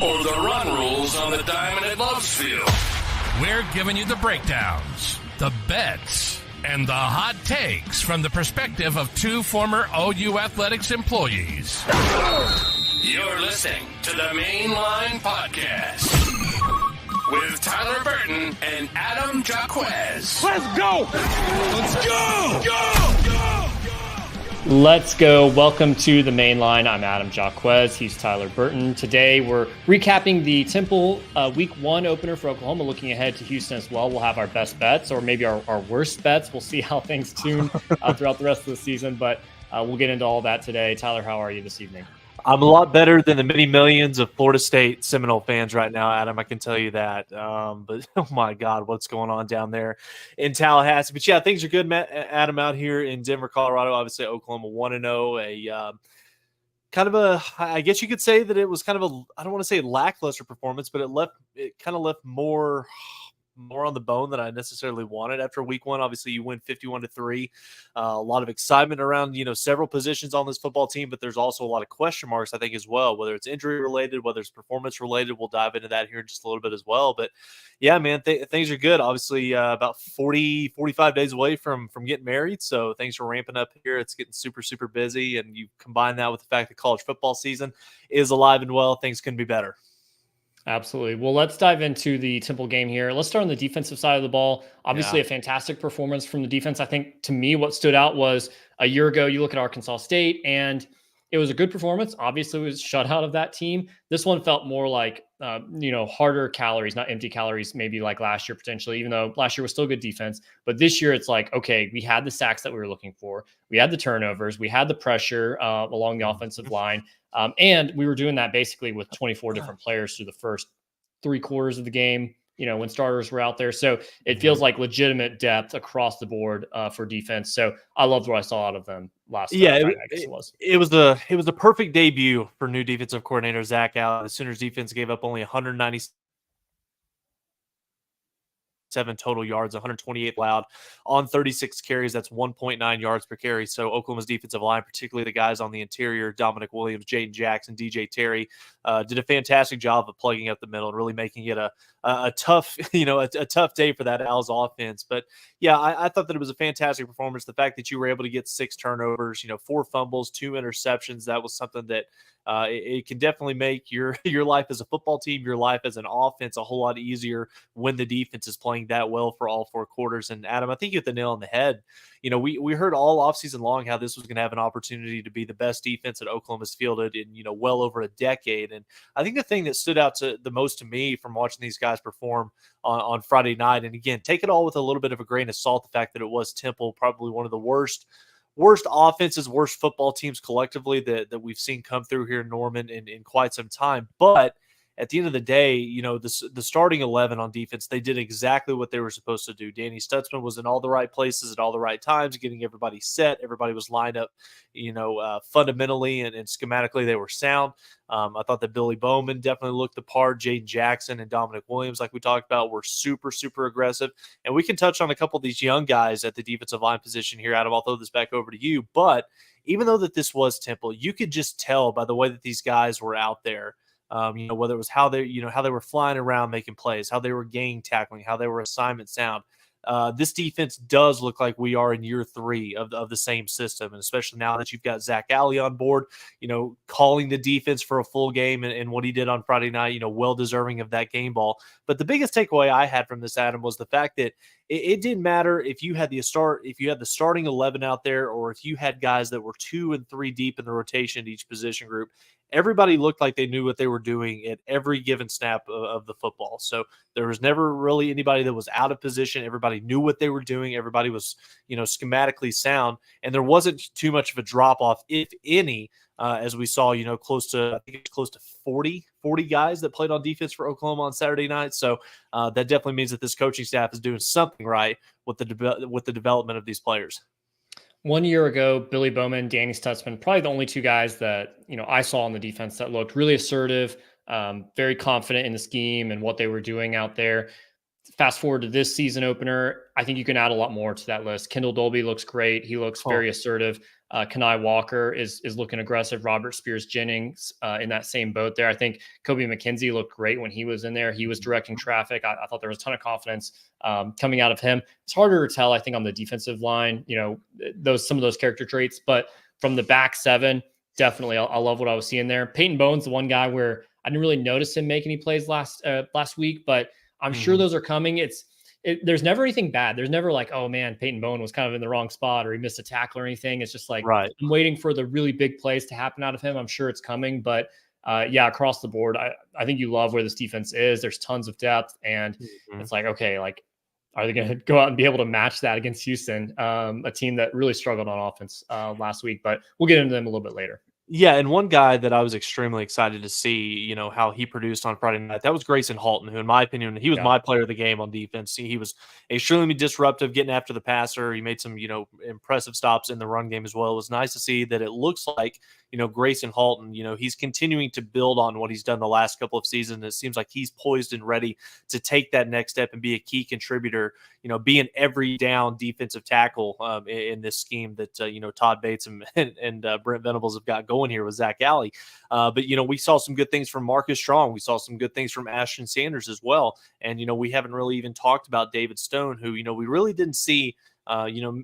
or the run rules on the diamond at Love's Field. We're giving you the breakdowns, the bets, and the hot takes from the perspective of two former OU Athletics employees. You're listening to the Mainline Podcast with Tyler Burton and Adam Jaquez. Let's go! Let's go! Go! Let's go. Welcome to the Main Line. I'm Adam Jaquez. He's Tyler Burton. Today we're recapping the Temple Week 1 opener for Oklahoma, looking ahead to Houston as well. We'll have our best bets or maybe our worst bets. We'll see how things tune throughout the rest of the season, but we'll get into all that today. Tyler, how are you this evening? I'm a lot better than the many millions of Florida State Seminole fans right now, Adam. I can tell you that. But, oh, my God, what's going on down there in Tallahassee? But, yeah, things are good, Adam, out here in Denver, Colorado. Obviously, Oklahoma 1-0. Kind of a – I guess you could say that it was kind of a – I don't want to say lackluster performance, but it kind of left more on the bone than I necessarily wanted after week 1. Obviously, you win 51-3. A lot of excitement around, several positions on this football team, but there's also a lot of question marks, I think, as well, whether it's injury related, whether it's performance related. We'll dive into that here in just a little bit as well. But yeah, man, things are good. Obviously, about 45 days away from getting married. So things are ramping up here. It's getting super, super busy. And you combine that with the fact that college football season is alive and well, things can be better. Absolutely. Well, let's dive into the Temple game here. Let's start on the defensive side of the ball. Obviously, a fantastic performance from the defense. I think, to me, what stood out was a year ago, you look at Arkansas State, and it was a good performance. Obviously, it was shut out of that team. This one felt more like, harder calories, not empty calories, maybe like last year potentially, even though last year was still good defense. But this year, it's like, okay, we had the sacks that we were looking for. We had the turnovers. We had the pressure along the offensive line. And we were doing that basically with 24 different players through the first 3 quarters of the game, when starters were out there. So it feels like legitimate depth across the board for defense. So I loved what I saw out of them last Friday, I guess it was. It was a perfect debut for new defensive coordinator Zach Allen. The Sooners defense gave up only 197 total yards, 128 allowed on 36 carries. That's 1.9 yards per carry. So Oklahoma's defensive line, particularly the guys on the interior, Dominic Williams, Jaden Jackson, DJ Terry, did a fantastic job of plugging up the middle and really making it a tough, a tough day for that Al's offense. But yeah, I thought that it was a fantastic performance. The fact that you were able to get 6 turnovers, 4 fumbles, 2 interceptions, that was something that it can definitely make your life as a football team, your life as an offense a whole lot easier when the defense is playing that well for all 4 quarters. And Adam, I think you hit the nail on the head. We heard all offseason long how this was going to have an opportunity to be the best defense that Oklahoma's fielded in, well over a decade. And I think the thing that stood out the most to me from watching these guys perform on Friday night, and again, take it all with a little bit of a grain of salt, the fact that it was Temple, probably one of the worst offenses, worst football teams collectively that we've seen come through here in Norman in quite some time. But at the end of the day, the starting 11 on defense, they did exactly what they were supposed to do. Danny Stutzman was in all the right places at all the right times, getting everybody set. Everybody was lined up, fundamentally and schematically they were sound. I thought that Billy Bowman definitely looked the part. Jaden Jackson and Dominic Williams, like we talked about, were super, super aggressive. And we can touch on a couple of these young guys at the defensive line position here, Adam. I'll throw this back over to you. But even though that this was Temple, you could just tell by the way that these guys were out there, whether it was how they were flying around making plays, how they were gang tackling, how they were assignment sound. This defense does look like we are in year 3 of the same system. And especially now that you've got Zach Alley on board, calling the defense for a full game and what he did on Friday night, well deserving of that game ball. But the biggest takeaway I had from this, Adam, was the fact that it didn't matter if you had the starting 11 out there, or if you had guys that were 2 and 3 deep in the rotation at each position group. Everybody looked like they knew what they were doing at every given snap of the football. So there was never really anybody that was out of position. Everybody knew what they were doing. Everybody was, schematically sound. And there wasn't too much of a drop-off, if any, as we saw, close to 40 guys that played on defense for Oklahoma on Saturday night. So that definitely means that this coaching staff is doing something right with the development of these players. 1 year ago, Billy Bowman, Danny Stutzman, probably the only 2 guys that, I saw on the defense that looked really assertive, very confident in the scheme and what they were doing out there. Fast forward to this season opener, I think you can add a lot more to that list. Kendall Dolby looks great. He looks very assertive. Kanai Walker is looking aggressive. Robert Spears-Jennings in that same boat there. I think Kobe McKenzie looked great when he was in there. He was directing traffic. I thought there was a ton of confidence coming out of him. It's harder to tell, I think, on the defensive line, some of those character traits. But from the back seven, definitely, I love what I was seeing there. Peyton Bowen's the one guy where I didn't really notice him make any plays last week, but I'm sure those are coming. There's never anything bad. There's never like, oh man, Peyton Bowen was kind of in the wrong spot or he missed a tackle or anything. It's just like, Right. I'm waiting for the really big plays to happen out of him. I'm sure it's coming, but yeah, across the board, I think you love where this defense is. There's tons of depth, and it's like, okay, like, are they going to go out and be able to match that against Houston, a team that really struggled on offense last week? But we'll get into them a little bit later. Yeah, and one guy that I was extremely excited to see, how he produced on Friday night, that was Grayson Halton, who, in my opinion, he was my player of the game on defense. He was extremely disruptive, getting after the passer. He made some, impressive stops in the run game as well. It was nice to see that it looks like, Grayson Halton, he's continuing to build on what he's done the last couple of seasons. It seems like he's poised and ready to take that next step and be a key contributor, be an every down defensive tackle in this scheme that, Todd Bates and Brent Venables have got going here with Zach Alley. But, we saw some good things from Marcus Strong. We saw some good things from Ashton Sanders as well. And, we haven't really even talked about David Stone, who, we really didn't see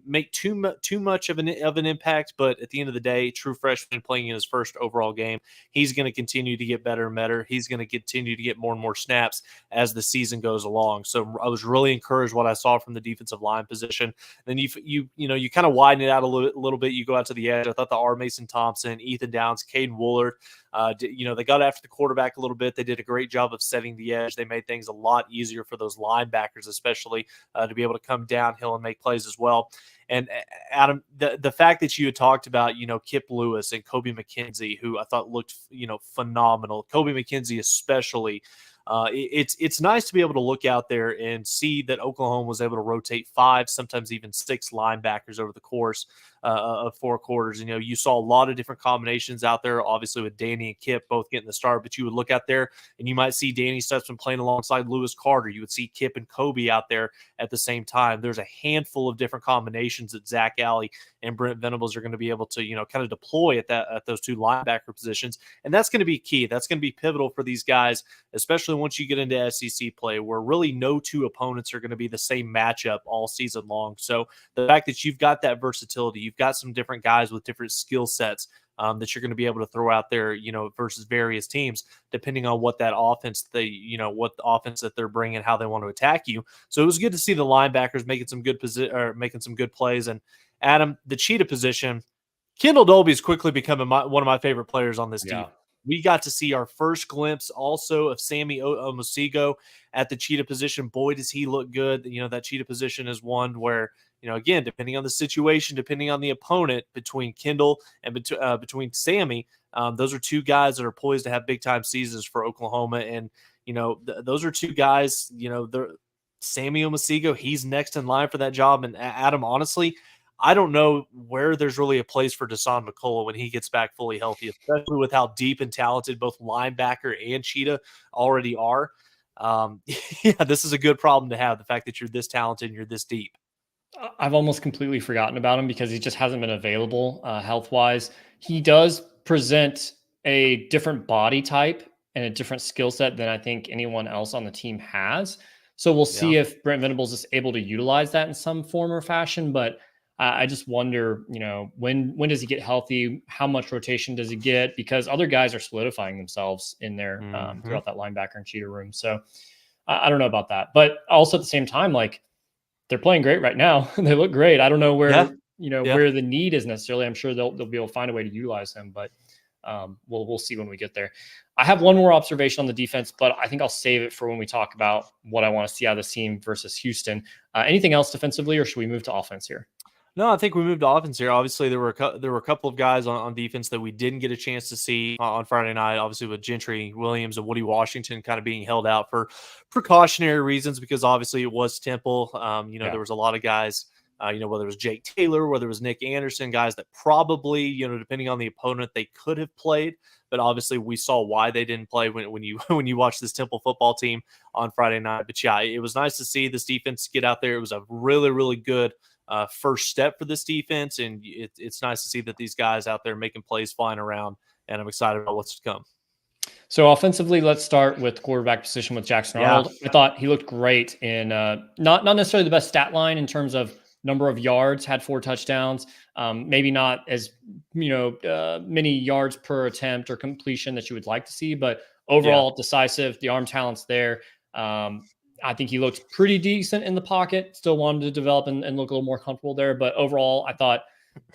make too much of an impact, but at the end of the day, true freshman playing in his first overall game, he's going to continue to get better and better. He's going to continue to get more and more snaps as the season goes along. So I was really encouraged what I saw from the defensive line position. Then you kind of widen it out a little bit. You go out to the edge. I thought the R. Mason Thompson, Ethan Downs, Caden Woolard, they got after the quarterback a little bit. They did a great job of setting the edge. They made things a lot easier for those linebackers, especially to be able to come downhill and make plays as well. And Adam, the fact that you had talked about, Kip Lewis and Kobe McKenzie, who I thought looked, phenomenal. Kobe McKenzie especially. It's nice to be able to look out there and see that Oklahoma was able to rotate 5, sometimes even 6 linebackers over the course of 4 quarters. You saw a lot of different combinations out there, obviously with Danny and Kip both getting the start, but you would look out there and you might see Danny Stutzman playing alongside Lewis Carter. You would see Kip and Kobe out there at the same time. There's a handful of different combinations that Zach Alley and Brent Venables are going to be able to, kind of deploy at those 2 linebacker positions. And that's going to be key. That's going to be pivotal for these guys, especially once you get into SEC play, where really no 2 opponents are going to be the same matchup all season long. So the fact that you've got that versatility, you've got some different guys with different skill sets that you're going to be able to throw out there, versus various teams, depending on what that offense what the offense that they're bringing, how they want to attack you. So it was good to see the linebackers making some good plays. And Adam, the cheetah position, Kendall Dolby is quickly becoming one of my favorite players on this team. We got to see our first glimpse also of Sammy Omosigo at the cheetah position. Boy, does he look good. That cheetah position is one where, again, depending on the situation, depending on the opponent, between Kendall and between Sammy, those are 2 guys that are poised to have big time seasons for Oklahoma. And, those are 2 guys, Sammy Omosigo, he's next in line for that job. And Adam, honestly, I don't know where there's really a place for Dasan McCullough when he gets back fully healthy, especially with how deep and talented both linebacker and cheetah already are. This is a good problem to have, the fact that you're this talented and you're this deep. I've almost completely forgotten about him because he just hasn't been available health-wise. He does present a different body type and a different skill set than I think anyone else on the team has. So we'll see if Brent Venables is able to utilize that in some form or fashion. But I just wonder, when does he get healthy? How much rotation does he get? Because other guys are solidifying themselves in there throughout that linebacker and cheetah room. So I don't know about that. But also at the same time, like, they're playing great right now. They look great. I don't know where, where the need is necessarily. I'm sure they'll be able to find a way to utilize him, but we'll see when we get there. I have one more observation on the defense, but I think I'll save it for when we talk about what I want to see out of this team versus Houston. Anything else defensively, or should we move to offense here? No, I think we moved to offense here. Obviously, there were a couple of guys on defense that we didn't get a chance to see on Friday night, obviously with Gentry Williams and Woody Washington kind of being held out for precautionary reasons, because obviously it was Temple. There was a lot of guys, whether it was Jake Taylor, whether it was Nick Anderson, guys that probably, depending on the opponent, they could have played. But obviously we saw why they didn't play when you watch this Temple football team on Friday night. But yeah, it was nice to see this defense get out there. It was a really, really good first step for this defense, and it's nice to see that these guys out there making plays, flying around, and I'm excited about what's to come. So offensively, let's start with quarterback position with Jackson Arnold. I thought he looked great in not necessarily the best stat line in terms of number of yards, had 4 touchdowns, maybe not as many yards per attempt or completion that you would like to see, but overall decisive. The arm talent's there. I think he looked pretty decent in the pocket. Still wanted to develop and look a little more comfortable there, but overall, I thought,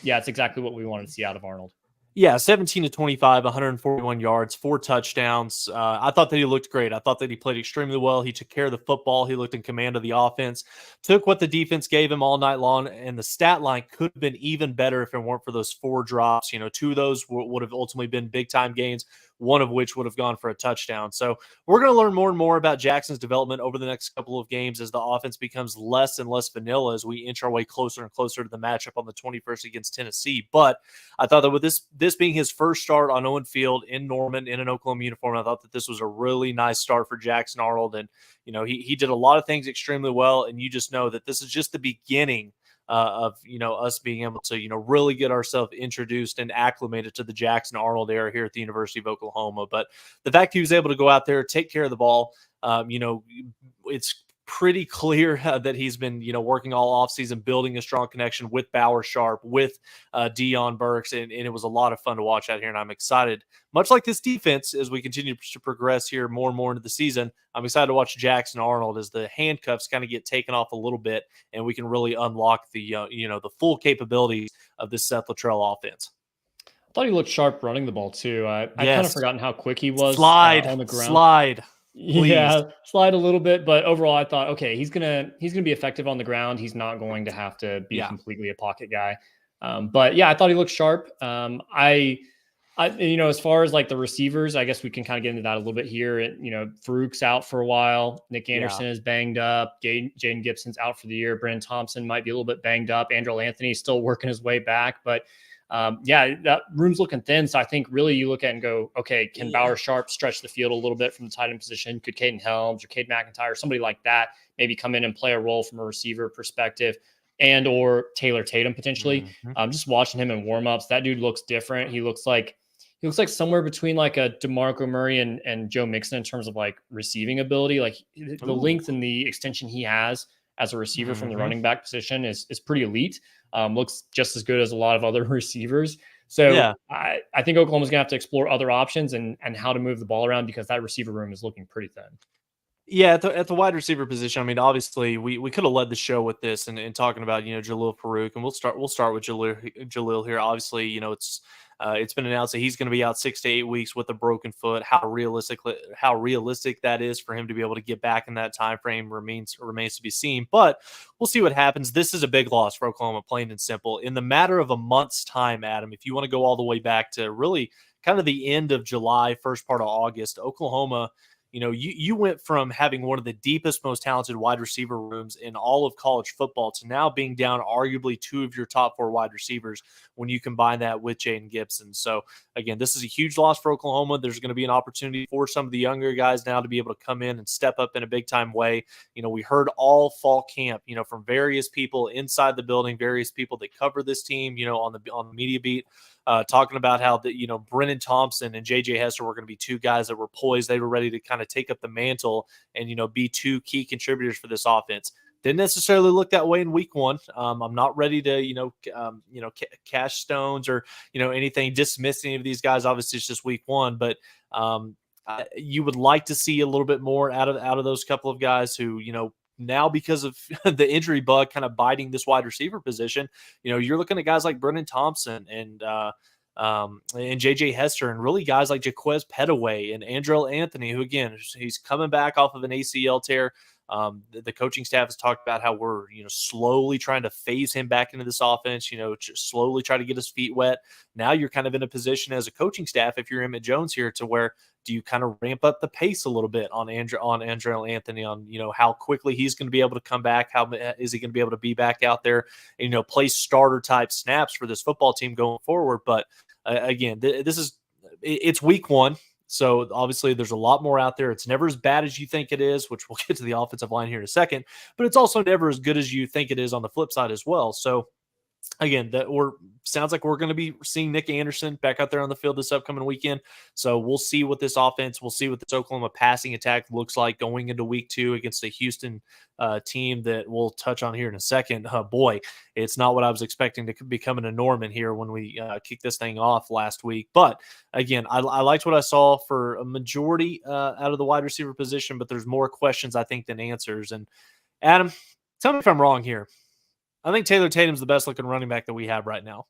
it's exactly what we wanted to see out of Arnold. Yeah, 17 to 25, 141 yards, 4 touchdowns. I thought that he looked great. I thought that he played extremely well. He took care of the football. He looked in command of the offense, took what the defense gave him all night long, and the stat line could have been even better if it weren't for those 4 drops. 2 of those would have ultimately been big-time gains, one of which would have gone for a touchdown. So we're going to learn more and more about Jackson's development over the next couple of games as the offense becomes less and less vanilla as we inch our way closer and closer to the matchup on the 21st against Tennessee. But I thought that with this being his first start on Owen Field in Norman in an Oklahoma uniform, I thought that this was a really nice start for Jackson Arnold. And, he did a lot of things extremely well. And you just know that this is just the beginning of us being able to really get ourselves introduced and acclimated to the Jackson Arnold era here at the University of Oklahoma. But the fact he was able to go out there, take care of the ball, it's pretty clear that he's been working all offseason, building a strong connection with Bauer Sharp, with Deion Burks, and it was a lot of fun to watch out here. And I'm excited, much like this defense, as we continue to progress here more and more into the season. I'm excited to watch Jackson Arnold as the handcuffs kind of get taken off a little bit, and we can really unlock the the full capabilities of this Seth Luttrell offense. I thought he looked sharp running the ball too. I'd kind of forgotten how quick he was on the ground. Slide. Please. Yeah, slide a little bit, but overall, I thought, okay, he's gonna be effective on the ground. He's not going to have to be completely a pocket guy. But I thought he looked sharp. As far as like the receivers, I guess we can kind of get into that a little bit here. Farouk's out for a while. Nick Anderson is banged up. Jaden Gibson's out for the year. Brennan Thompson might be a little bit banged up. Andrew Anthony is still working his way back, but that room's looking thin. So I think really you look at it and go, okay, can Bauer Sharp stretch the field a little bit from the tight end position? Could Caden Helms or Cade McIntyre, somebody like that, maybe come in and play a role from a receiver perspective, and or Taylor Tatum potentially? Just watching him in warmups, that dude looks different. He looks like somewhere between like a DeMarco Murray and Joe Mixon in terms of like receiving ability. Like the length and the extension he has as a receiver from the running back position is pretty elite. Looks just as good as a lot of other receivers. So I think Oklahoma's going to have to explore other options and how to move the ball around, because that receiver room is looking pretty thin. Yeah, at the wide receiver position, I mean, obviously we could have led the show with this and talking about Jalil Farouk, and we'll start with Jalil here. Obviously, it's been announced that he's going to be out 6 to 8 weeks with a broken foot. How realistic that is for him to be able to get back in that time frame remains to be seen. But we'll see what happens. This is a big loss for Oklahoma, plain and simple. In the matter of a month's time, Adam, if you want to go all the way back to really kind of the end of July, first part of August, Oklahoma, you went from having one of the deepest, most talented wide receiver rooms in all of college football to now being down arguably 2 of your top 4 wide receivers when you combine that with Jaden Gibson. So, again, this is a huge loss for Oklahoma. There's going to be an opportunity for some of the younger guys now to be able to come in and step up in a big-time way. We heard all fall camp, from various people inside the building, various people that cover this team, on the media beat, talking about how Brennan Thompson and J.J. Hester were going to be 2 guys that were poised. They were ready to kind of take up the mantle and, be 2 key contributors for this offense. Didn't necessarily look that way in week 1. I'm not ready to, cash stones or, anything, dismiss any of these guys. Obviously, it's just week 1, but you would like to see a little bit more out of those couple of guys who, now because of the injury bug kind of biting this wide receiver position, you're looking at guys like Brennan Thompson and J.J. Hester, and really guys like Jaquez Petaway and Andrell Anthony, who, again, he's coming back off of an ACL tear. The coaching staff has talked about how we're, slowly trying to phase him back into this offense, just slowly try to get his feet wet. Now you're kind of in a position as a coaching staff, if you're Emmett Jones here, to where do you kind of ramp up the pace a little bit on Andrell Anthony, on, how quickly he's going to be able to come back? How is he going to be able to be back out there and, play starter type snaps for this football team going forward? But again, it's week 1. So obviously there's a lot more out there. It's never as bad as you think it is, which we'll get to the offensive line here in a second, but it's also never as good as you think it is on the flip side as well. So again, sounds like we're going to be seeing Nick Anderson back out there on the field this upcoming weekend. So we'll see what this offense, we'll see what this Oklahoma passing attack looks like going into week 2 against a Houston team that we'll touch on here in a second. Boy, it's not what I was expecting to be coming to Norman here when we kicked this thing off last week. But again, I liked what I saw for a majority out of the wide receiver position, but there's more questions, I think, than answers. And Adam, tell me if I'm wrong here. I think Taylor Tatum's the best looking running back that we have right now.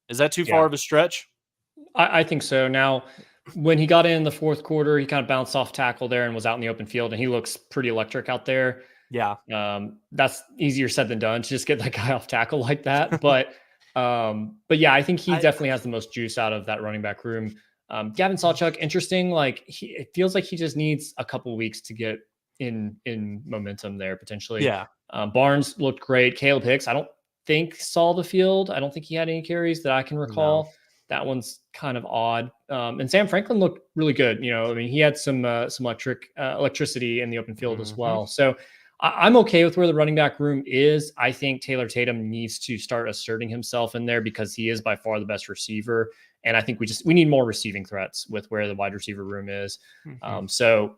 Is that too far of a stretch? I think so. Now, when he got in the fourth quarter, he kind of bounced off tackle there and was out in the open field, and he looks pretty electric out there. Yeah. That's easier said than done to just get that guy off tackle like that. But yeah, I think he definitely has the most juice out of that running back room. Gavin Sawchuk, interesting. Like it feels like he just needs a couple of weeks to get in momentum there potentially. Yeah. Barnes looked great. Caleb Hicks, I don't think saw the field. I don't think he had any carries that I can recall. No. That one's kind of odd. And Sam Franklin looked really good. You know, I mean, he had some electricity in the open field as well. So I'm okay with where the running back room is. I think Taylor Tatum needs to start asserting himself in there because he is by far the best receiver. And I think we need more receiving threats with where the wide receiver room is. So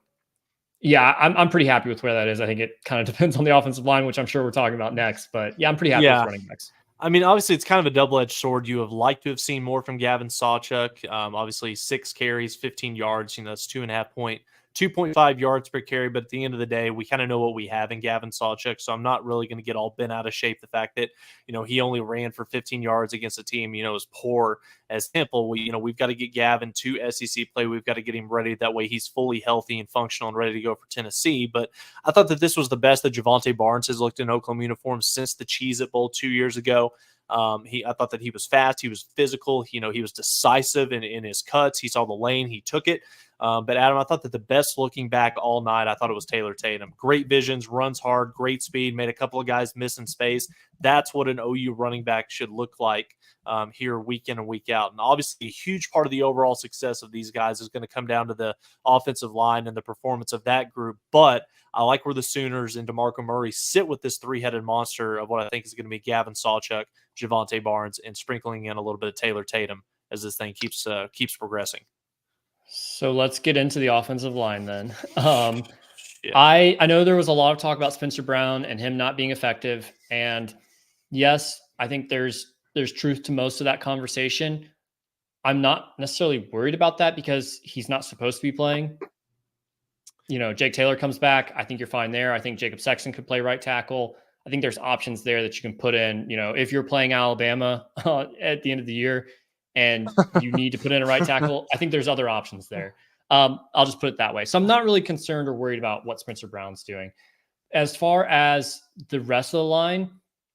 yeah, I'm pretty happy with where that is. I think it kind of depends on the offensive line, which I'm sure we're talking about next. But yeah, I'm pretty happy with running backs. I mean, obviously, it's kind of a double-edged sword. You have liked to have seen more from Gavin Sawchuk. Obviously, 6 carries, 15 yards. You know, that's 2.5 yards per carry. But at the end of the day, we kind of know what we have in Gavin Sawchuk. So I'm not really going to get all bent out of shape. The fact that, you know, he only ran for 15 yards against a team, you know, as poor as Temple. We've got to get Gavin to SEC play. We've got to get him ready. That way he's fully healthy and functional and ready to go for Tennessee. But I thought that this was the best that Javonte Barnes has looked in Oklahoma uniform since the Cheez-It Bowl 2 years ago. I thought that he was fast. He was physical. You know, he was decisive in his cuts. He saw the lane. He took it. But Adam, I thought that the best looking back all night, I thought it was Taylor Tatum. Great visions, runs hard, great speed, made a couple of guys miss in space. That's what an OU running back should look like here week in and week out. And obviously a huge part of the overall success of these guys is going to come down to the offensive line and the performance of that group. But I like where the Sooners and DeMarco Murray sit with this 3-headed monster of what I think is going to be Gavin Sawchuk, Javonte Barnes, and sprinkling in a little bit of Taylor Tatum as this thing keeps progressing. So let's get into the offensive line then. I know there was a lot of talk about Spencer Brown and him not being effective. And yes, I think there's truth to most of that conversation. I'm not necessarily worried about that because he's not supposed to be playing. You know, Jake Taylor comes back. I think you're fine there. I think Jacob Sexton could play right tackle. I think there's options there that you can put in. You know, if you're playing Alabama at the end of the year and you need to put in a right tackle, I think there's other options there. I'll just put it that way. So I'm not really concerned or worried about what Spencer Brown's doing. As far as the rest of the line,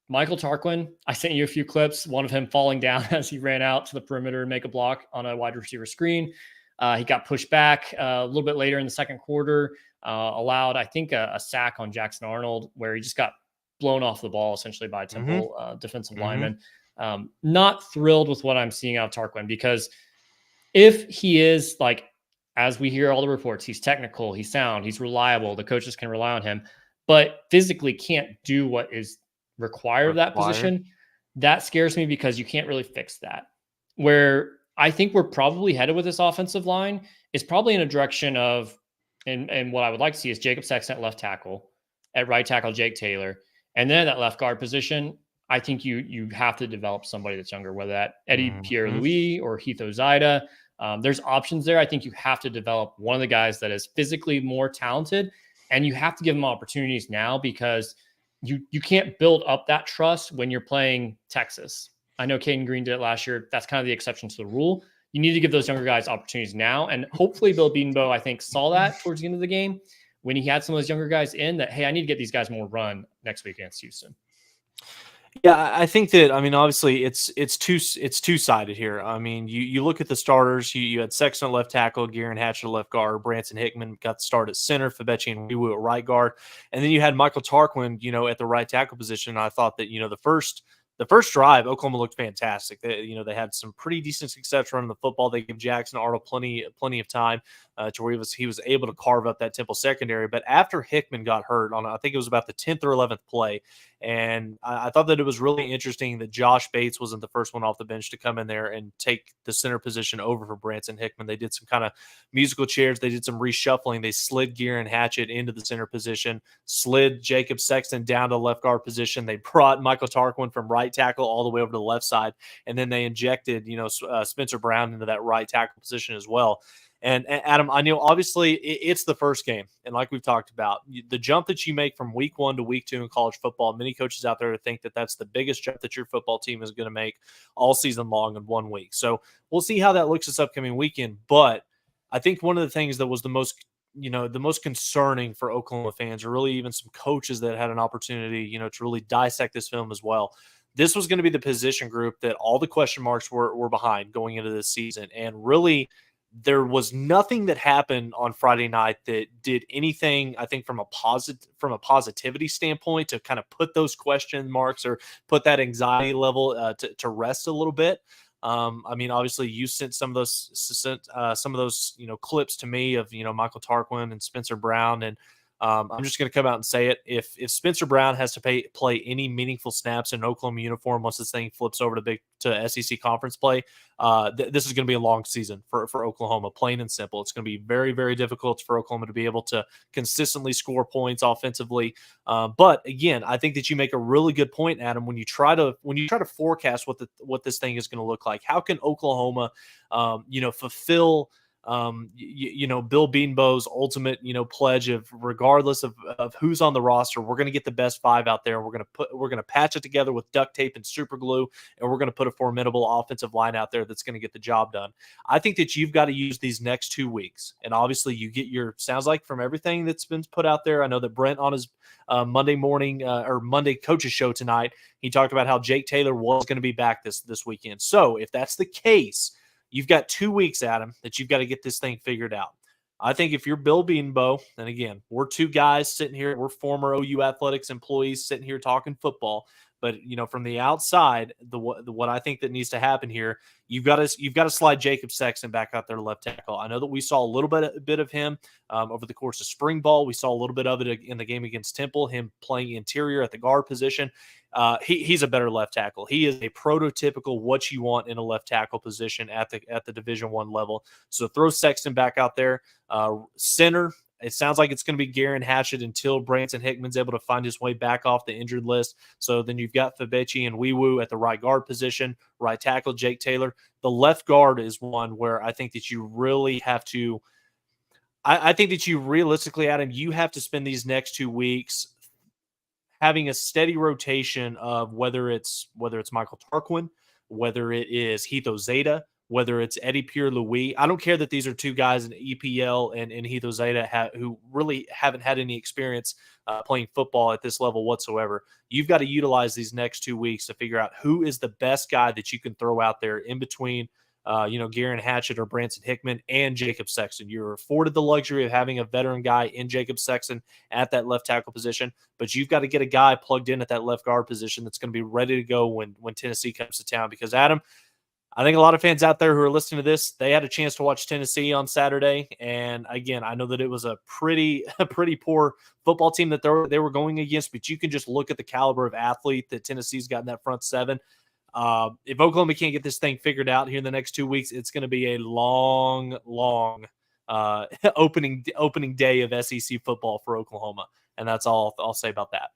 Michael Tarquin, I sent you a few clips, one of him falling down as he ran out to the perimeter and make a block on a wide receiver screen. He got pushed back a little bit later in the second quarter, allowed, I think, a sack on Jackson Arnold where he just got blown off the ball essentially by a Temple defensive lineman. Not thrilled with what I'm seeing out of Tarquin because if he is like, as we hear all the reports, he's technical, he's sound, he's reliable, the coaches can rely on him, but physically can't do what is required of that position, that scares me because you can't really fix that. Where I think we're probably headed with this offensive line is probably in a direction of, and what I would like to see is Jacob Sexton at left tackle, at right tackle, Jake Taylor. And then at that left guard position, I think you have to develop somebody that's younger, whether that Eddie Pierre-Louis or Heath Ozida. There's options there. I think you have to develop one of the guys that is physically more talented, and you have to give them opportunities now because you can't build up that trust when you're playing Texas. I know Caden Green did it last year. That's kind of the exception to the rule. You need to give those younger guys opportunities now. And hopefully Bill Bedenbaugh, I think, saw that towards the end of the game when he had some of those younger guys in that, hey, I need to get these guys more run next week against Houston. Yeah, I think that, I mean, obviously it's two-sided here. I mean, you look at the starters, you had Sexton at left tackle, Garen Hatch at left guard, Branson Hickman got the start at center, Fabechi and Wiwu at right guard. And then you had Michael Tarquin, you know, at the right tackle position. I thought that, you know, the first the first drive, Oklahoma looked fantastic. They had some pretty decent success running the football. They gave Jackson Arnold plenty of time to where he was able to carve up that Temple secondary. But after Hickman got hurt on, I think it was about the 10th or 11th play, and I thought that it was really interesting that Josh Bates wasn't the first one off the bench to come in there and take the center position over for Branson Hickman. They did some kind of musical chairs. They did some reshuffling. They slid Gear and Hatchett into the center position, slid Jacob Sexton down to left guard position. They brought Michael Tarquin from right tackle all the way over to the left side, and then they injected Spencer Brown into that right tackle position as well. And Adam, I know obviously it's the first game, and like we've talked about, the jump that you make from week 1 to week 2 in college football, many coaches out there think that that's the biggest jump that your football team is going to make all season long in 1 week. So we'll see how that looks this upcoming weekend. But I think one of the things that was the most concerning for Oklahoma fans, or really even some coaches that had an opportunity, to really dissect this film as well. This was going to be the position group that all the question marks were behind going into this season, and really there was nothing that happened on Friday night that did anything, I think, from a positivity standpoint to kind of put those question marks or put that anxiety level to rest a little bit. Obviously you sent some of those clips to me of, Michael Tarquin and Spencer Brown. And I'm just going to come out and say it. If Spencer Brown has to play any meaningful snaps in an Oklahoma uniform once this thing flips over to SEC conference play, this is going to be a long season for Oklahoma, plain and simple. It's going to be very, very difficult for Oklahoma to be able to consistently score points offensively. But again, I think that you make a really good point, Adam, when you try to forecast what this thing is going to look like. How can Oklahoma, fulfill Bill Beanbow's ultimate, pledge of, regardless of who's on the roster, we're going to get the best 5 out there. We're going to patch it together with duct tape and super glue, and we're going to put a formidable offensive line out there that's going to get the job done. I think that you've got to use these next 2 weeks. And obviously you get sounds like from everything that's been put out there. I know that Brent on his Monday morning or Monday coaches show tonight, he talked about how Jake Taylor was going to be back this weekend. So if that's the case, you've got 2 weeks, Adam, that you've got to get this thing figured out. I think if you're Bill Beanbow, and again, we're 2 guys sitting here, we're former OU athletics employees sitting here talking football, but from the outside, what I think that needs to happen here, you've got to slide Jacob Sexton back out there to left tackle. I know that we saw a little bit of him over the course of spring ball. We saw a little bit of it in the game against Temple, him playing interior at the guard position. He's a better left tackle. He is a prototypical what you want in a left tackle position at the Division I level. So throw Sexton back out there. Center, it sounds like it's going to be Garen Hatchett until Branson Hickman's able to find his way back off the injured list. So then you've got Fabechi and Weewoo at the right guard position, right tackle Jake Taylor. The left guard is one where I think that you really have to – I think that you realistically, Adam, you have to spend these next 2 weeks – having a steady rotation of whether it's Michael Tarquin, whether it is Heath Ozeta, whether it's Eddie Pierre-Louis. I don't care that these are 2 guys in EPL and Heath Ozeta who really haven't had any experience playing football at this level whatsoever. You've got to utilize these next 2 weeks to figure out who is the best guy that you can throw out there in between Garen Hatchett or Branson Hickman and Jacob Sexton. You're afforded the luxury of having a veteran guy in Jacob Sexton at that left tackle position, but you've got to get a guy plugged in at that left guard position that's going to be ready to go when Tennessee comes to town. Because, Adam, I think a lot of fans out there who are listening to this, they had a chance to watch Tennessee on Saturday. And again, I know that it was a pretty poor football team that they were going against, but you can just look at the caliber of athlete that Tennessee's got in that front 7. If Oklahoma can't get this thing figured out here in the next 2 weeks, it's going to be a long opening day of SEC football for Oklahoma. And that's all I'll say about that.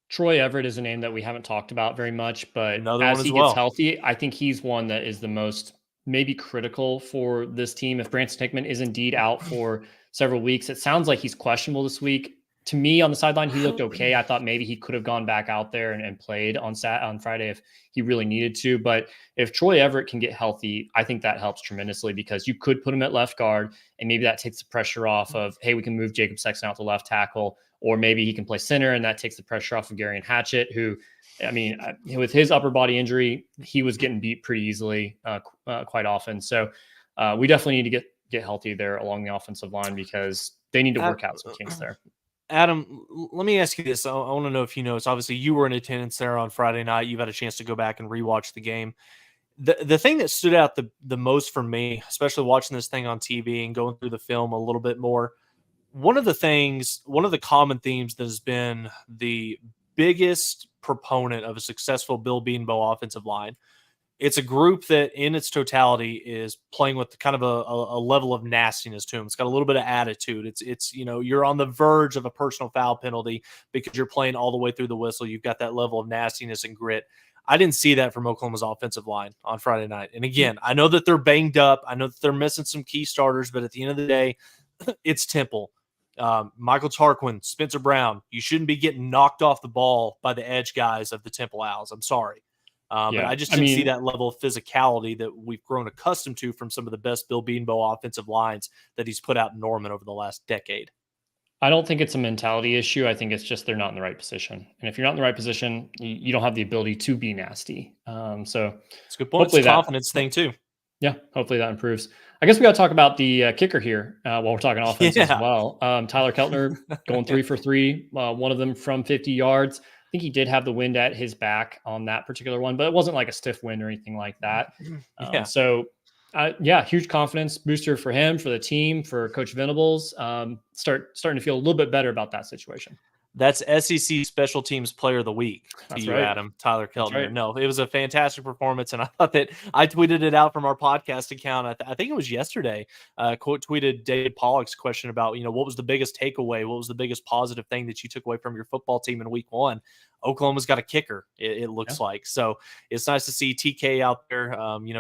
Troy Everett is a name that we haven't talked about very much, but as he gets healthy, I think he's one that is the most maybe critical for this team. If Branson Hickman is indeed out for several weeks, it sounds like he's questionable this week. To me, on the sideline, he looked okay. I thought maybe he could have gone back out there and played on Friday if he really needed to. But if Troy Everett can get healthy, I think that helps tremendously, because you could put him at left guard, and maybe that takes the pressure off of, hey, we can move Jacob Sexton out to left tackle, or maybe he can play center, and that takes the pressure off of Gary Hatchett, who, I mean, with his upper body injury, he was getting beat pretty easily quite often. So we definitely need to get healthy there along the offensive line, because they need to work out some kinks there. Adam, let me ask you this. I want to know if you know. It's obviously you were in attendance there on Friday night. You've had a chance to go back and rewatch the game. The thing that stood out the most for me, especially watching this thing on TV and going through the film a little bit more, one of the common themes that has been the biggest proponent of a successful Bill Beanbo offensive line. It's a group that in its totality is playing with kind of a level of nastiness to them. It's got a little bit of attitude. It's you're on the verge of a personal foul penalty because you're playing all the way through the whistle. You've got that level of nastiness and grit. I didn't see that from Oklahoma's offensive line on Friday night. And again, I know that they're banged up. I know that they're missing some key starters, but at the end of the day, it's Temple. Michael Tarquin, Spencer Brown, you shouldn't be getting knocked off the ball by the edge guys of the Temple Owls. I'm sorry. But I just didn't see that level of physicality that we've grown accustomed to from some of the best Bill Beanbo offensive lines that he's put out in Norman over the last decade. I don't think it's a mentality issue. I think it's just they're not in the right position. And if you're not in the right position, you don't have the ability to be nasty. So it's a good point. It's a confidence thing too. Yeah, hopefully that improves. I guess we got to talk about the kicker here while we're talking offense as well. Tyler Keltner going 3 for 3, one of them from 50 yards. I think he did have the wind at his back on that particular one, but it wasn't like a stiff wind or anything like that. Huge confidence booster for him, for the team, for Coach Venables. Starting to feel a little bit better about that situation. That's SEC Special Teams Player of the Week to you, right, Adam. Tyler Keltner. Right. No, it was a fantastic performance, and I thought that I tweeted it out from our podcast account. I think it was yesterday. Quote tweeted David Pollock's question about, what was the biggest takeaway? What was the biggest positive thing that you took away from your football team in week 1? Oklahoma's got a kicker, it looks like. So it's nice to see TK out there,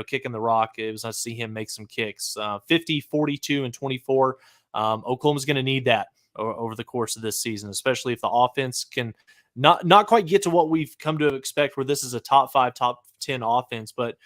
kicking the rock. It was nice to see him make some kicks. 50, 42, and 24. Oklahoma's going to need that over the course of this season, especially if the offense can not quite get to what we've come to expect, where this is a top 5, top 10 offense. But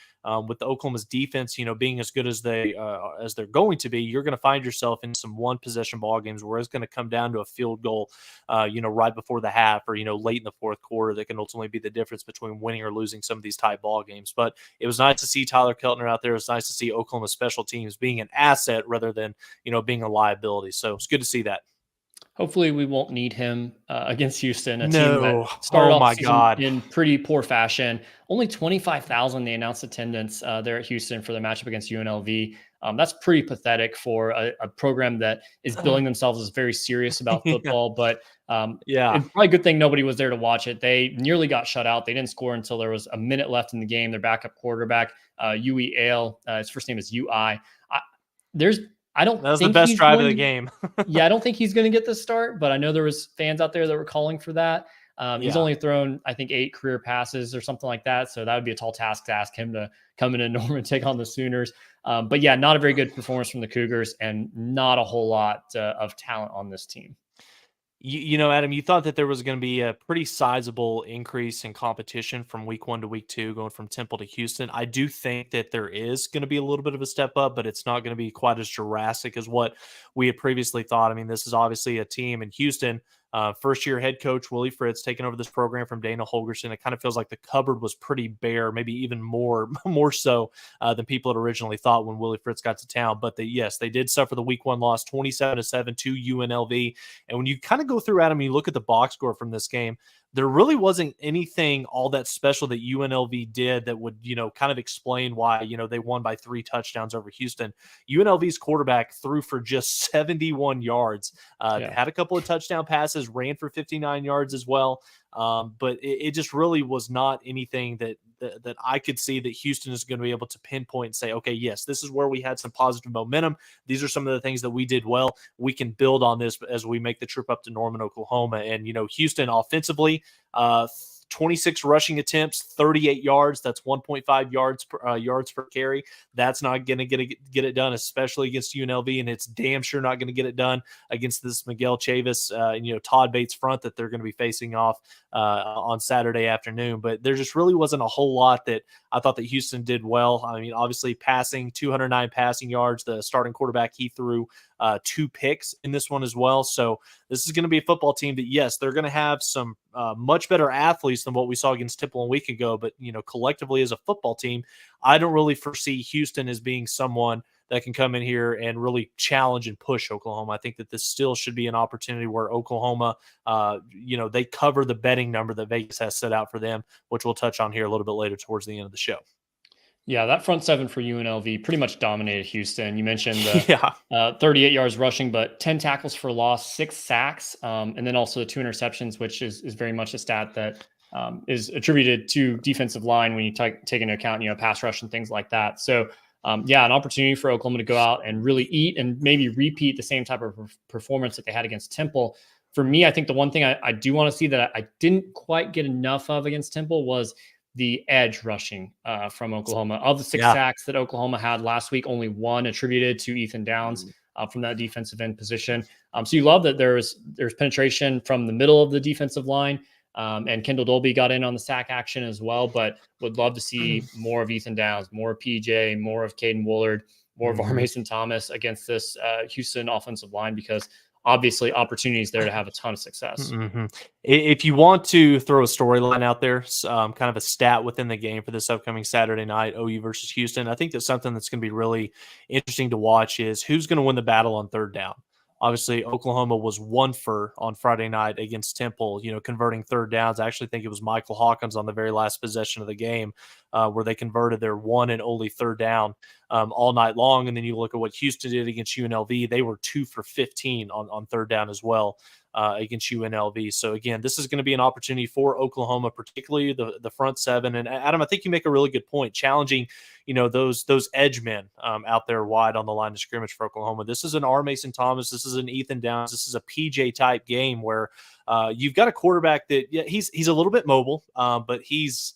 with the Oklahoma's defense, being as good as they're going to be, you're going to find yourself in some one possession ball games where it's going to come down to a field goal, right before the half or, late in the fourth quarter that can ultimately be the difference between winning or losing some of these tight ball games. But it was nice to see Tyler Keltner out there. It was nice to see Oklahoma special teams being an asset rather than, being a liability. So it's good to see that. Hopefully we won't need him against Houston, a team that started off the season in pretty poor fashion. Only 25,000 they announced attendance there at Houston for the matchup against UNLV. That's pretty pathetic for a program that is billing themselves as very serious about football. But it's probably a good thing nobody was there to watch it. They nearly got shut out. They didn't score until there was a minute left in the game. Their backup quarterback, Yui Ale, his first name is UI. That was the best drive of the game. I don't think he's going to get the start, but I know there was fans out there that were calling for that. He's only thrown, I think, 8 career passes or something like that. So that would be a tall task to ask him to come in and Norman and take on the Sooners. But not a very good performance from the Cougars and not a whole lot of talent on this team. Adam, you thought that there was going to be a pretty sizable increase in competition from week 1 to week 2, going from Temple to Houston. I do think that there is going to be a little bit of a step up, but it's not going to be quite as drastic as what we had previously thought. I mean, this is obviously a team in Houston. First-year head coach Willie Fritz taking over this program from Dana Holgerson. It kind of feels like the cupboard was pretty bare, maybe even more so than people had originally thought when Willie Fritz got to town. But they did suffer the week 1 loss, 27-7 to UNLV. And when you kind of go through, Adam, you look at the box score from this game, there really wasn't anything all that special that UNLV did that would, kind of explain why, they won by 3 touchdowns over Houston. UNLV's quarterback threw for just 71 yards, had a couple of touchdown passes, ran for 59 yards as well. But it just really was not anything that I could see that Houston is going to be able to pinpoint and say, okay, yes, this is where we had some positive momentum. These are some of the things that we did well. We can build on this as we make the trip up to Norman, Oklahoma. And, Houston offensively, 26 rushing attempts, 38 yards. That's 1.5 yards per carry. That's not going to get it done, especially against UNLV, and it's damn sure not going to get it done against this Miguel Chavis and Todd Bates front that they're going to be facing off on Saturday afternoon. But there just really wasn't a whole lot that I thought that Houston did well. I mean, obviously passing 209 passing yards. The starting quarterback, he threw 2 picks in this one as well. So this is going to be a football team that, yes, they're going to have some much better athletes than what we saw against Temple a week ago. But, collectively as a football team, I don't really foresee Houston as being someone that can come in here and really challenge and push Oklahoma. I think that this still should be an opportunity where Oklahoma, they cover the betting number that Vegas has set out for them, which we'll touch on here a little bit later towards the end of the show. Yeah, that front seven for UNLV pretty much dominated Houston. You mentioned the Yeah. 38 yards rushing, but 10 tackles for loss, 6 sacks, and then also the 2 interceptions, which is very much a stat that is attributed to defensive line when you take into account, pass rush and things like that. So, an opportunity for Oklahoma to go out and really eat and maybe repeat the same type of performance that they had against Temple. For me, I think the one thing I do want to see that I didn't quite get enough of against Temple was the edge rushing from Oklahoma. Of the 6 sacks that Oklahoma had last week, only 1 attributed to Ethan Downs from that defensive end position. So you love that there's penetration from the middle of the defensive line, and Kendall Dolby got in on the sack action as well, but would love to see more of Ethan Downs, more of PJ, more of Caden Woolard, more of R. Mason Thomas against this Houston offensive line, because obviously opportunities there to have a ton of success. If you want to throw a storyline out there, kind of a stat within the game for this upcoming Saturday night, OU versus Houston, I think that something that's going to be really interesting to watch is who's going to win the battle on third down. Obviously, Oklahoma was 1 for on Friday night against Temple, converting third downs. I actually think it was Michael Hawkins on the very last possession of the game where they converted their 1 and only third down all night long. And then you look at what Houston did against UNLV. They were 2 for 15 on third down as well against UNLV. So, again, this is going to be an opportunity for Oklahoma, particularly the front seven. And, Adam, I think you make a really good point, challenging those edge men out there wide on the line of scrimmage for Oklahoma. This is an R. Mason Thomas. This is an Ethan Downs. This is a PJ type game where you've got a quarterback that he's a little bit mobile, but he's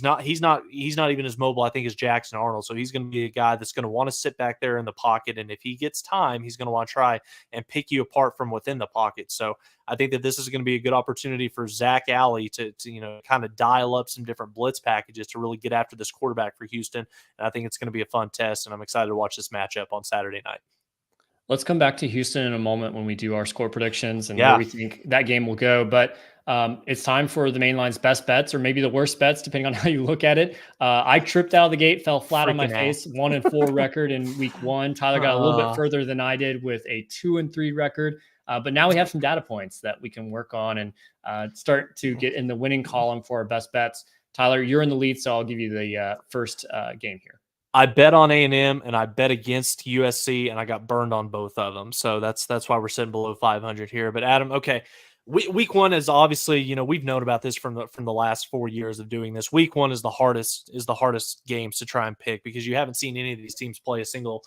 not even as mobile, I think, as Jackson Arnold. So he's going to be a guy that's going to want to sit back there in the pocket, and if he gets time, he's going to want to try and pick you apart from within the pocket. So I think that this is going to be a good opportunity for Zach Alley to kind of dial up some different blitz packages to really get after this quarterback for Houston. And I think it's going to be a fun test, and I'm excited to watch this matchup on Saturday night. Let's come back to Houston in a moment when we do our score predictions and where we think that game will go. But it's time for the main line's best bets, or maybe the worst bets, depending on how you look at it. I tripped out of the gate, fell flat on my face, 1-4 record in week 1. Tyler got a little bit further than I did with a 2-3 record. But now we have some data points that we can work on and start to get in the winning column for our best bets. Tyler, you're in the lead, so I'll give you the first game here. I bet on A&M and I bet against USC, and I got burned on both of them. So that's why we're sitting below 500 here. But Adam, okay, week 1 is obviously, we've known about this from the last 4 years of doing this. Week 1 is the hardest games to try and pick, because you haven't seen any of these teams play a single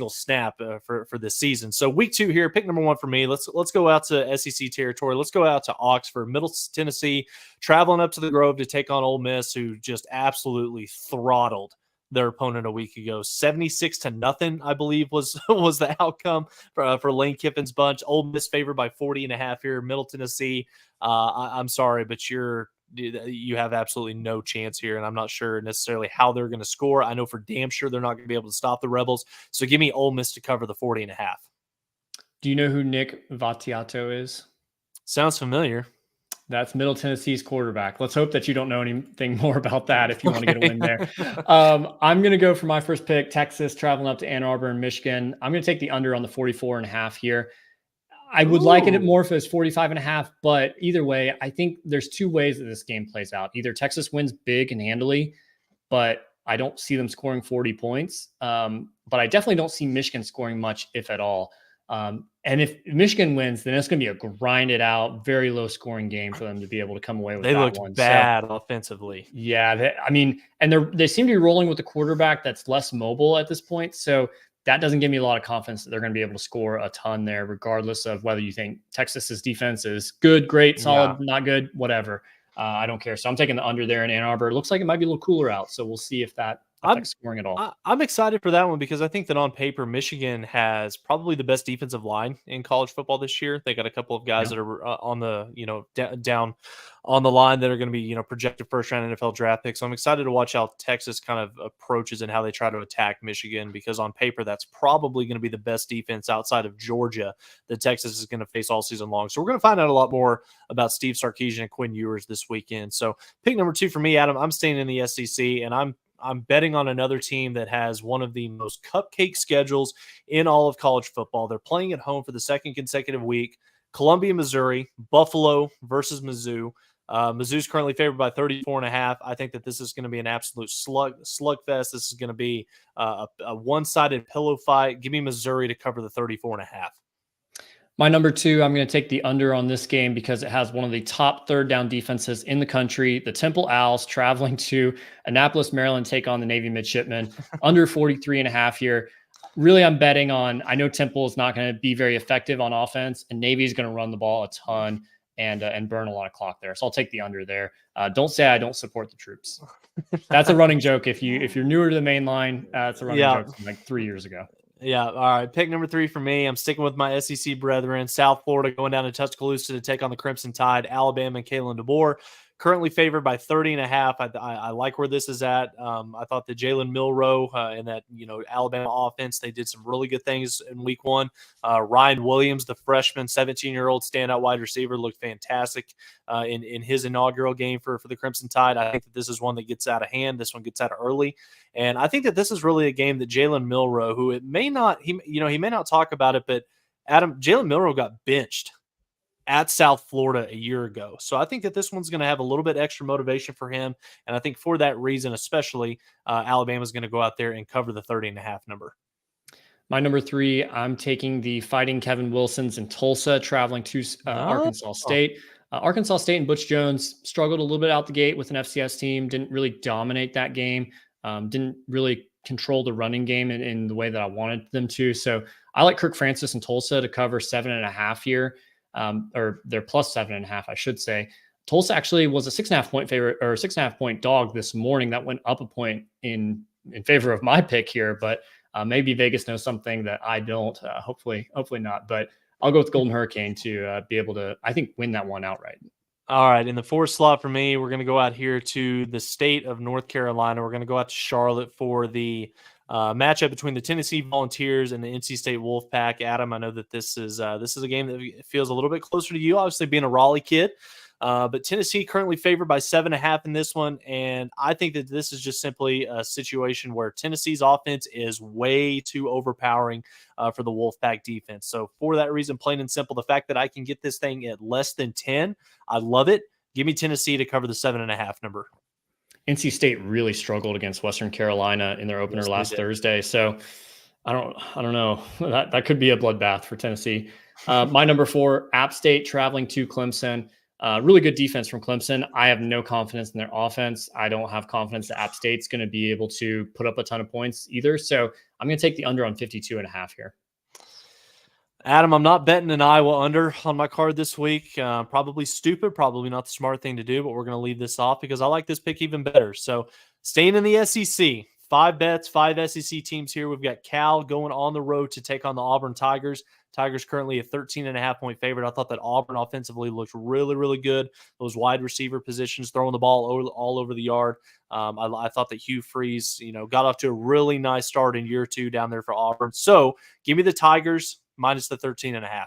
snap for this season. So week 2 here, pick number 1 for me. Let's go out to SEC territory. Let's go out to Oxford, Middle Tennessee, traveling up to the Grove to take on Ole Miss, who just absolutely throttled their opponent a week ago. 76-0, I believe, was the outcome for Lane Kiffin's bunch. Ole Miss favored by 40.5 here. Middle Tennessee, I'm sorry, but you have absolutely no chance here, and I'm not sure necessarily how they're going to score. I know for damn sure they're not going to be able to stop the Rebels. So give me Ole Miss to cover the 40.5. Do you know who Nick Vattiato is? Sounds familiar. That's Middle Tennessee's quarterback. Let's hope that you don't know anything more about that if you want to get a win there. I'm going to go for my first pick, Texas, traveling up to Ann Arbor and Michigan. I'm going to take the under on the 44.5 here. I would like it more if it was 45.5, but either way, I think there's 2 ways that this game plays out. Either Texas wins big and handily, but I don't see them scoring 40 points. But I definitely don't see Michigan scoring much, if at all. And if Michigan wins, then it's going to be a grinded out, very low scoring game for them to be able to come away with. They looked bad offensively. Yeah. They seem to be rolling with a quarterback that's less mobile at this point. So that doesn't give me a lot of confidence that they're going to be able to score a ton there, regardless of whether you think Texas's defense is good, great, solid, not good, whatever. I don't care. So I'm taking the under there in Ann Arbor. It looks like it might be a little cooler out. So we'll see if that affects scoring at all. I'm excited for that one, because I think that on paper, Michigan has probably the best defensive line in college football this year. They got a couple of guys that are on the, down on the line that are going to be, projected first round NFL draft picks. So I'm excited to watch how Texas kind of approaches and how they try to attack Michigan, because on paper, that's probably going to be the best defense outside of Georgia that Texas is going to face all season long. So we're going to find out a lot more about Steve Sarkisian and Quinn Ewers this weekend. So pick number 2 for me, Adam, I'm staying in the SEC, and I'm I'm betting on another team that has one of the most cupcake schedules in all of college football. They're playing at home for the second consecutive week. Columbia, Missouri, Buffalo versus Mizzou. Mizzou's currently favored by 34.5. I think that this is going to be an absolute slugfest. This is going to be a one-sided pillow fight. Give me Missouri to cover the 34.5. My number 2, I'm going to take the under on this game because it has one of the top third down defenses in the country. The Temple Owls traveling to Annapolis, Maryland, take on the Navy Midshipmen. Under 43.5 here. Really, I'm betting on, I know Temple is not going to be very effective on offense, and Navy is going to run the ball a ton and burn a lot of clock there. So I'll take the under there. Don't say I don't support the troops. That's a running joke. If you're newer to the main line, it's a running joke from like 3 years ago. Yeah. All right. Pick number 3 for me. I'm sticking with my SEC brethren. South Florida going down to Tuscaloosa to take on the Crimson Tide. Alabama and Kalen DeBoer currently favored by 30.5. I like where this is at. I thought that Jalen Milroe and that, Alabama offense, they did some really good things in week 1. Ryan Williams, the freshman, 17-year-old standout wide receiver, looked fantastic in his inaugural game for the Crimson Tide. I think that this is one that gets out of hand. This one gets out early. And I think that this is really a game that Jalen Milroe, who it may not, he may not talk about it, but Jalen Milroe got benched at South Florida a year ago. So I think that this one's going to have a little bit extra motivation for him. And I think for that reason, especially, Alabama's going to go out there and cover the 30.5 number. My number 3, I'm taking the Fighting Kevin Wilsons in Tulsa, traveling to Arkansas State. Arkansas State and Butch Jones struggled a little bit out the gate with an FCS team, didn't really dominate that game, didn't really control the running game in the way that I wanted them to. So I like Kirk Francis and Tulsa to cover 7.5 here. Or they're plus 7.5, I should say. Tulsa actually was a 6.5 point favorite or 6.5 point dog this morning. That went up a point in favor of my pick here, but maybe Vegas knows something that I don't. Hopefully not. But I'll go with Golden Hurricane to be able to, I think, win that one outright. All right. In the 4th slot for me, we're going to go out here to the state of North Carolina. We're going to go out to Charlotte for the matchup between the Tennessee Volunteers and the NC State Wolfpack. Adam, I know that this is a game that feels a little bit closer to you, obviously being a Raleigh kid. But Tennessee currently favored by 7.5 in this one, and I think that this is just simply a situation where Tennessee's offense is way too overpowering for the Wolfpack defense. So for that reason, plain and simple, the fact that I can get this thing at less than 10, I love it. Give me Tennessee to cover the 7.5 number. NC State really struggled against Western Carolina in their opener last Thursday. So I don't know. That could be a bloodbath for Tennessee. My number 4, App State traveling to Clemson. Really good defense from Clemson. I have no confidence in their offense. I don't have confidence that App State's going to be able to put up a ton of points either. So I'm going to take the under on 52.5 here. Adam, I'm not betting an Iowa under on my card this week. Probably stupid, probably not the smart thing to do, but we're going to leave this off because I like this pick even better. So staying in the SEC, 5 bets, 5 SEC teams here. We've got Cal going on the road to take on the Auburn Tigers. Tigers currently a 13.5 point favorite. I thought that Auburn offensively looked really, really good. Those wide receiver positions, throwing the ball all over the yard. I thought that Hugh Freeze, got off to a really nice start in year 2 down there for Auburn. So give me the Tigers minus the 13.5.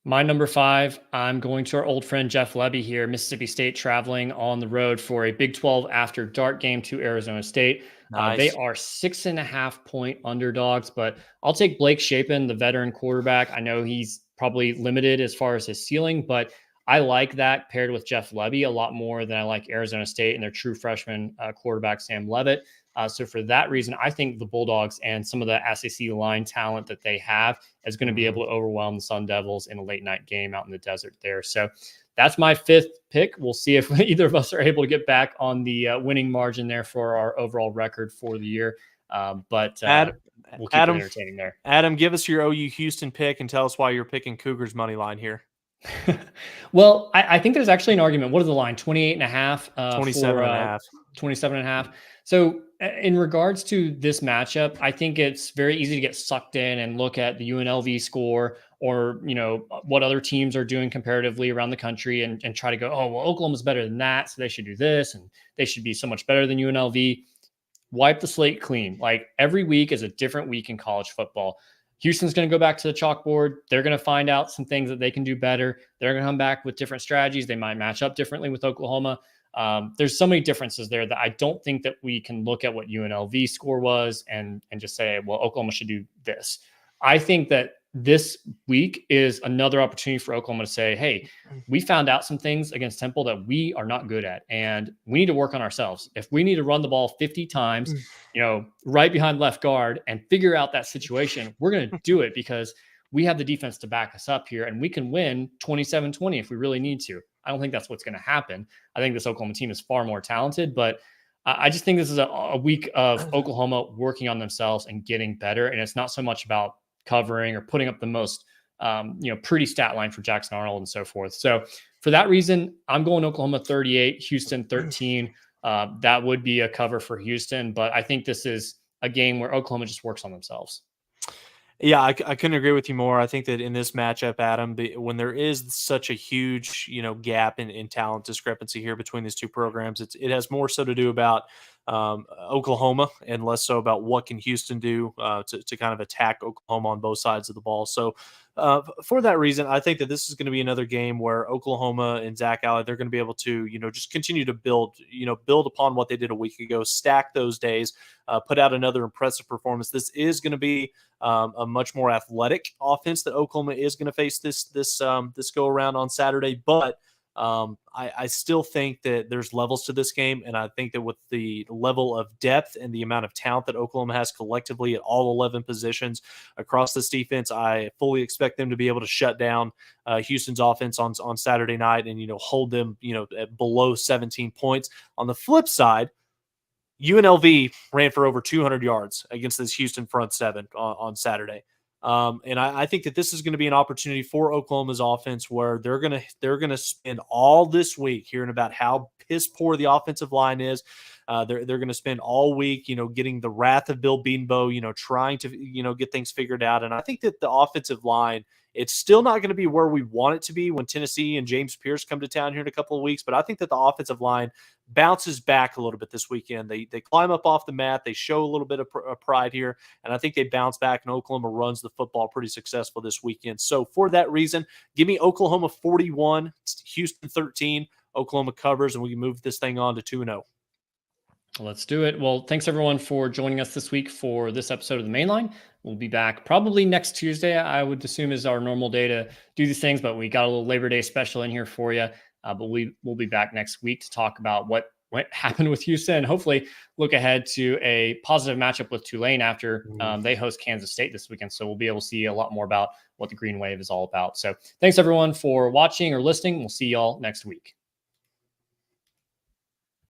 My number 5, I'm going to our old friend Jeff Lebby here, Mississippi State traveling on the road for a Big 12 after dark game to Arizona State. Nice. They are 6.5 point underdogs, but I'll take Blake Shapen, the veteran quarterback. I know he's probably limited as far as his ceiling, but I like that paired with Jeff Lebby a lot more than I like Arizona State and their true freshman quarterback, Sam Levitt. So for that reason, I think the Bulldogs and some of the SEC line talent that they have is going to be able to overwhelm the Sun Devils in a late night game out in the desert there. So that's my 5th pick. We'll see if either of us are able to get back on the winning margin there for our overall record for the year. But we'll keep it entertaining there. Adam, give us your OU Houston pick and tell us why you're picking Cougars money line here. Well, I think there's actually an argument. What is the line? 28.5? 27.5. 27.5. So in regards to this matchup, I think it's very easy to get sucked in and look at the UNLV score or, what other teams are doing comparatively around the country and try to go, oh, well, Oklahoma's better than that, so they should do this, and they should be so much better than UNLV. Wipe the slate clean. Like, every week is a different week in college football. Houston's going to go back to the chalkboard. They're going to find out some things that they can do better. They're going to come back with different strategies. They might match up differently with Oklahoma. There's so many differences there that I don't think that we can look at what UNLV score was and just say, well, Oklahoma should do this. I think that this week is another opportunity for Oklahoma to say, hey, we found out some things against Temple that we are not good at, and we need to work on ourselves. If we need to run the ball 50 times, right behind left guard and figure out that situation, we're going to do it because we have the defense to back us up here, and we can win 27-20 if we really need to. I don't think that's what's going to happen. I think this Oklahoma team is far more talented, but I just think this is a week of Oklahoma working on themselves and getting better. And it's not so much about covering or putting up the most, pretty stat line for Jackson Arnold and so forth. So for that reason, I'm going Oklahoma 38, Houston 13. That would be a cover for Houston, but I think this is a game where Oklahoma just works on themselves. Yeah, I couldn't agree with you more. I think that in this matchup, Adam, when there is such a huge, gap in talent discrepancy here between these two programs, it has more so to do about Oklahoma and less so about what can Houston do to kind of attack Oklahoma on both sides of the ball. So for that reason, I think that this is going to be another game where Oklahoma and Zach Alley, they're going to be able to, just continue to build upon what they did a week ago, stack those days, put out another impressive performance. This is going to be a much more athletic offense that Oklahoma is going to face this go around on Saturday, but I still think that there's levels to this game, and I think that with the level of depth and the amount of talent that Oklahoma has collectively at all 11 positions across this defense, I fully expect them to be able to shut down Houston's offense on Saturday night and hold them at below 17 points. On the flip side, UNLV ran for over 200 yards against this Houston front seven on Saturday. And I think that this is going to be an opportunity for Oklahoma's offense where they're gonna spend all this week hearing about how piss poor the offensive line is. They're going to spend all week, getting the wrath of Bill Beanbo, trying to get things figured out. And I think that the offensive line, it's still not going to be where we want it to be when Tennessee and James Pierce come to town here in a couple of weeks. But I think that the offensive line bounces back a little bit this weekend. They climb up off the mat. They show a little bit of pride here. And I think they bounce back, and Oklahoma runs the football pretty successful this weekend. So for that reason, give me Oklahoma 41, Houston 13. Oklahoma covers, and we can move this thing on to 2-0. Let's do it. Well, thanks everyone for joining us this week for this episode of the Mainline. We'll be back probably next Tuesday, I would assume, is our normal day to do these things, but we got a little Labor Day special in here for you. But we'll be back next week to talk about what happened with Houston and hopefully look ahead to a positive matchup with Tulane after they host Kansas State this weekend. So we'll be able to see a lot more about what the Green Wave is all about. So thanks everyone for watching or listening. We'll see y'all next week.